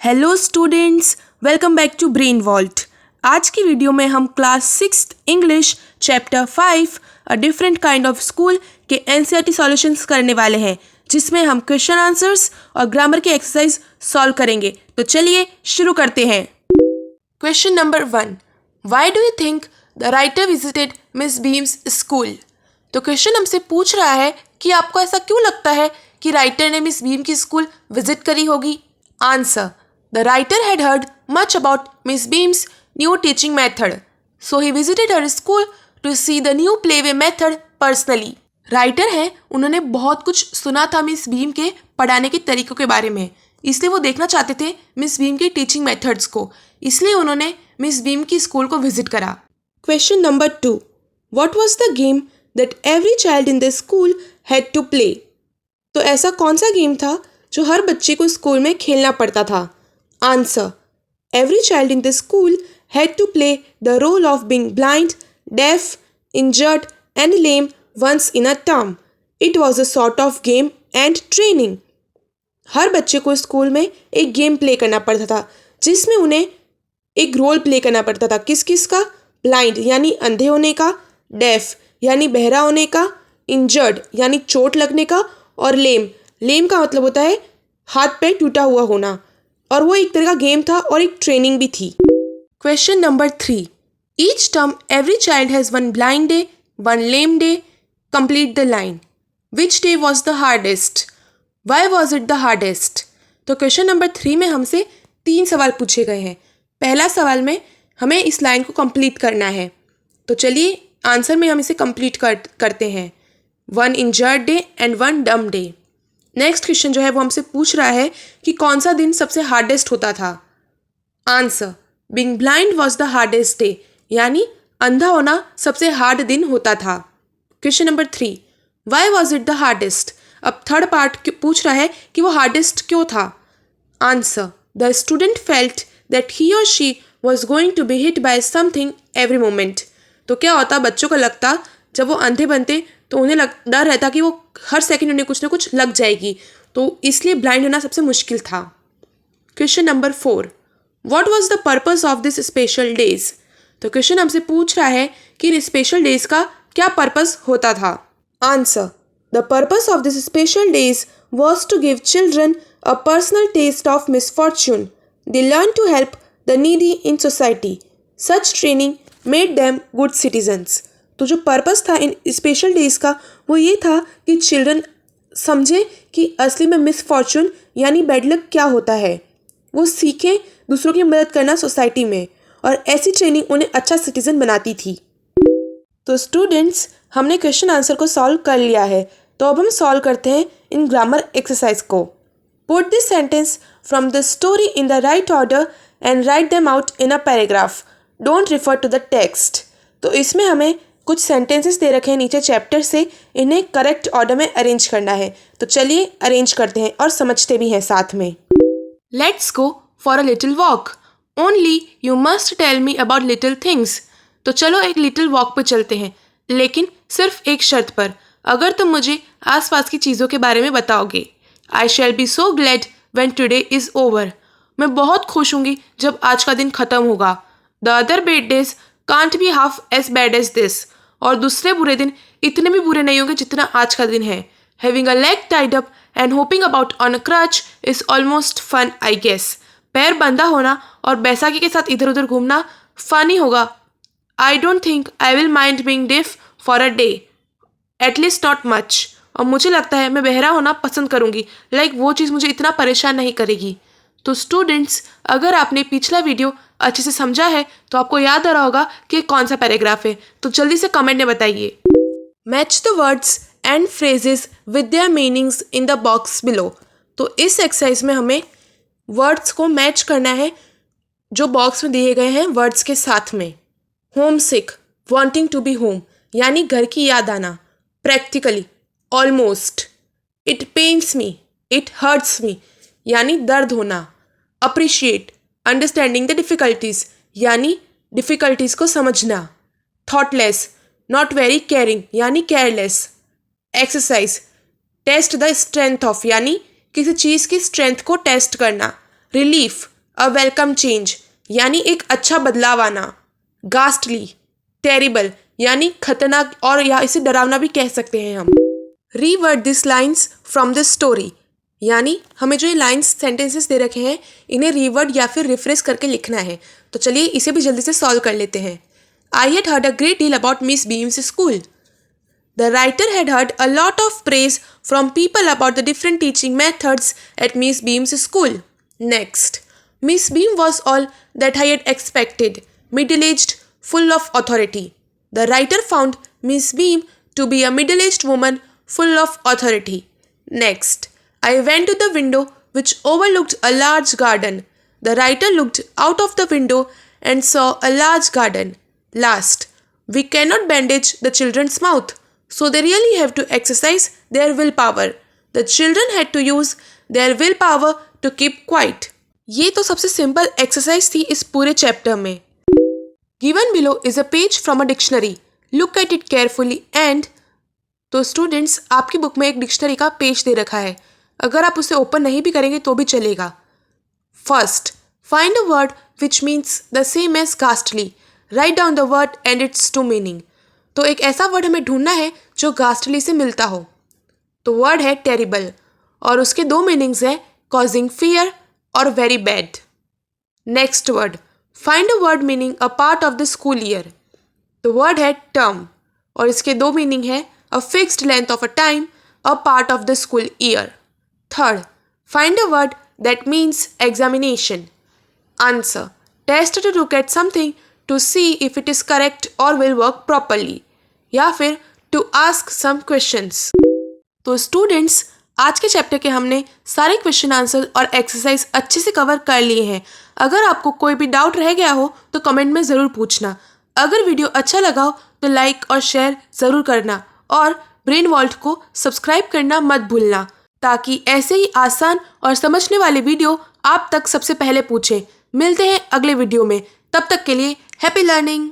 Hello students, welcome back to brain vault. आज की video में हम class 6 English chapter 5 a different kind of school के NCERT solutions करने वाले हैं, जिसमें हम क्वेश्चन आंसर्स और ग्रामर के एक्सरसाइज सॉल्व करेंगे। तो चलिए शुरू करते हैं। Question number 1, why do you think the writer visited Miss Beam's school? तो क्वेश्चन हमसे पूछ रहा है कि आपको ऐसा क्यों लगता है कि राइटर ने मिस बीम की स्कूल विजिट करी होगी। Answer: The writer had heard much about Miss Beam's new teaching method, so he visited her school to see the new playway method personally. Writer हैं, उन्होंने बहुत कुछ सुना था मिस बीम के पढ़ाने के तरीकों के बारे में, इसलिए वो देखना चाहते थे मिस बीम की टीचिंग मेथड्स को, इसलिए उन्होंने मिस बीम की स्कूल को विजिट करा। Question number 2, what was the game that every child in the school had to play? तो ऐसा कौन सा गेम था जो हर बच्चे को स्कूल में खेलना पड़ता था? Answer: Every child in the school had to play the role of being blind, deaf, injured, and lame once in a term. It was a sort of game and training. हर बच्चे को school में एक game play करना पड़ता था, जिसमें उन्हें एक रोल प्ले करना पड़ता था। किस किस का? ब्लाइंड यानी अंधे होने का, डेफ यानी बहरा होने का, इंजर्ड यानी चोट लगने का, और लेम का मतलब होता है हाथ पैर टूटा हुआ होना। और वो एक तरह का गेम था और एक ट्रेनिंग भी थी। Question number 3, each term every child has one blind day, one lame day, complete the line. Which day was the hardest? Y was it the hardest? तो क्वेश्चन नंबर 3 में हमसे 3 सवाल पूछे गए हैं। पहला सवाल में हमें इस लाइन को कंप्लीट करना है, तो चलिए आंसर में हम इसे कंप्लीट करते हैं। One injured day and one डम डे। नेक्स्ट क्वेश्चन जो है वो हमसे पूछ रहा है कि कौन सा दिन सबसे हार्डेस्ट होता था। Answer: being blind was the hardest day, यानी अंधा होना सबसे हार्ड दिन होता था। Question number 3, why was it the hardest? अब थर्ड पार्ट पूछ रहा है कि वो हार्डेस्ट क्यों था। Answer: the student felt that he or she was going to be hit by something every moment. तो क्या होता, बच्चों को लगता जब वो अंधे बनते तो उन्हें डर रहता कि वो हर सेकंड उन्हें कुछ ना कुछ लग जाएगी, तो इसलिए ब्लाइंड होना सबसे मुश्किल था। Question number 4, what was the purpose of this special days? तो क्वेश्चन हमसे पूछ रहा है कि इन स्पेशल डेज का क्या पर्पस होता था। Answer: the purpose of this special days was to give children a personal test of misfortune. They learn to help the needy in society. Such training made them good citizens. तो जो purpose था इन special days का वो ये था कि children समझे कि असली में मिसफॉर्चून यानी बैड लक क्या होता है, वो सीखें दूसरों की मदद करना सोसाइटी में, और ऐसी ट्रेनिंग उन्हें अच्छा सिटीज़न बनाती थी। तो स्टूडेंट्स, हमने क्वेश्चन आंसर को सॉल्व कर लिया है, तो अब हम सॉल्व करते हैं इन ग्रामर एक्सरसाइज को। Put this sentence from the story in the right order and write them out in a paragraph. Don't refer to the text. तो इसमें हमें कुछ सेंटेंसेस दे रखे हैं नीचे चैप्टर से, इन्हें करेक्ट ऑर्डर में अरेंज करना है। तो चलिए अरेंज करते हैं और समझते भी हैं साथ में। Let's go for a little walk. Only you must tell me about little things. तो चलो एक लिटिल वॉक पे चलते हैं, लेकिन सिर्फ एक शर्त पर, अगर तुम मुझे आसपास की चीज़ों के बारे में बताओगे। I shall be so glad when today is over. मैं बहुत खुश होंगी जब आज का दिन ख़त्म होगा। The other bad days can't be half as bad as this. और दूसरे बुरे दिन इतने भी बुरे नहीं होंगे जितना आज का दिन है। Having a leg tied up and hopping about on a crutch is almost fun I guess. पैर बंधा होना और बैसाखी के साथ इधर उधर घूमना फनी होगा। I don't think I will mind being deaf for a day, at least not much. और मुझे लगता है मैं बहरा होना पसंद करूँगी, वो चीज़ मुझे इतना परेशान नहीं करेगी। तो स्टूडेंट्स, अगर आपने पिछला वीडियो अच्छे से समझा है तो आपको याद आ रहा होगा कि कौन सा पैराग्राफ है, तो जल्दी से कमेंट में बताइए। Match the words and phrases with their meanings in the box below. तो इस एक्सरसाइज में हमें वर्ड्स को मैच करना है जो बॉक्स में दिए गए हैं वर्ड्स के साथ में। Homesick, wanting to be home यानी घर की याद आना। Practically, almost. It pains me, it hurts me यानी दर्द होना। अप्रिशिएट, अंडरस्टैंडिंग द डिफ़िकल्टीज यानी डिफ़िकल्टीज को समझना। थॉटलेस, नॉट वेरी केयरिंग यानी careless. Exercise, test the strength of यानी किसी चीज़ की स्ट्रेंथ को टेस्ट करना। रिलीफ, अ वेलकम चेंज यानी एक अच्छा बदलाव आना, गास्टली, टेरिबल यानी खतरनाक और या इसे डरावना भी कह सकते हैं हम। Reward this lines from this story यानी हमें जो ये लाइन्स सेंटेंसेस दे रखे हैं इन्हें रीवर्ड या फिर रिफ्रेश करके लिखना है। तो चलिए इसे भी जल्दी से सॉल्व कर लेते हैं। I had heard a great deal about miss Beam's school. The writer had heard a lot of praise from people about the different teaching methods at Miss Beam's school. Next, Miss Beam was all that I had expected, middle-aged, full of authority. The writer found Miss Beam to be a middle-aged woman full of authority. Next, I went to the window which overlooked a large garden. The writer looked out of the window and saw a large garden. Last, we cannot bandage the children's mouth. So they really have to exercise their willpower. The children had to use their willpower to keep quiet. ये तो सबसे simple exercise थी इस पूरे chapter में। Given below is a page from a dictionary. Look at it carefully and तो students आपकी book में एक डिक्शनरी का पेज दे रखा है। अगर आप उसे ओपन नहीं भी करेंगे तो भी चलेगा। First, find a word which means the same as ghastly. Write down the word and its two meaning. तो एक ऐसा वर्ड हमें ढूंढना है जो गास्टली से मिलता हो। तो वर्ड है टेरिबल और उसके दो मीनिंग्स है कॉजिंग फियर और very bad. Next word, find a word meaning a part of the school year. तो वर्ड है टर्म और इसके दो मीनिंग है a fixed length of a time, a part of the school year. Third, find a word that means examination. Answer, test to look at something to see if it is correct or will work properly या फिर to ask some questions। तो students आज के chapter के हमने सारे question answer और exercise अच्छे से कवर कर लिए हैं। अगर आपको कोई भी डाउट रह गया हो तो कमेंट में ज़रूर पूछना। अगर वीडियो अच्छा लगा हो तो लाइक और शेयर ज़रूर करना और ब्रेन वॉल्ट को सब्सक्राइब करना मत भूलना ताकि ऐसे ही आसान और समझने वाले वीडियो आप तक सबसे पहले पूछें। मिलते हैं अगले वीडियो में, तब तक के लिए हैप्पी लर्निंग।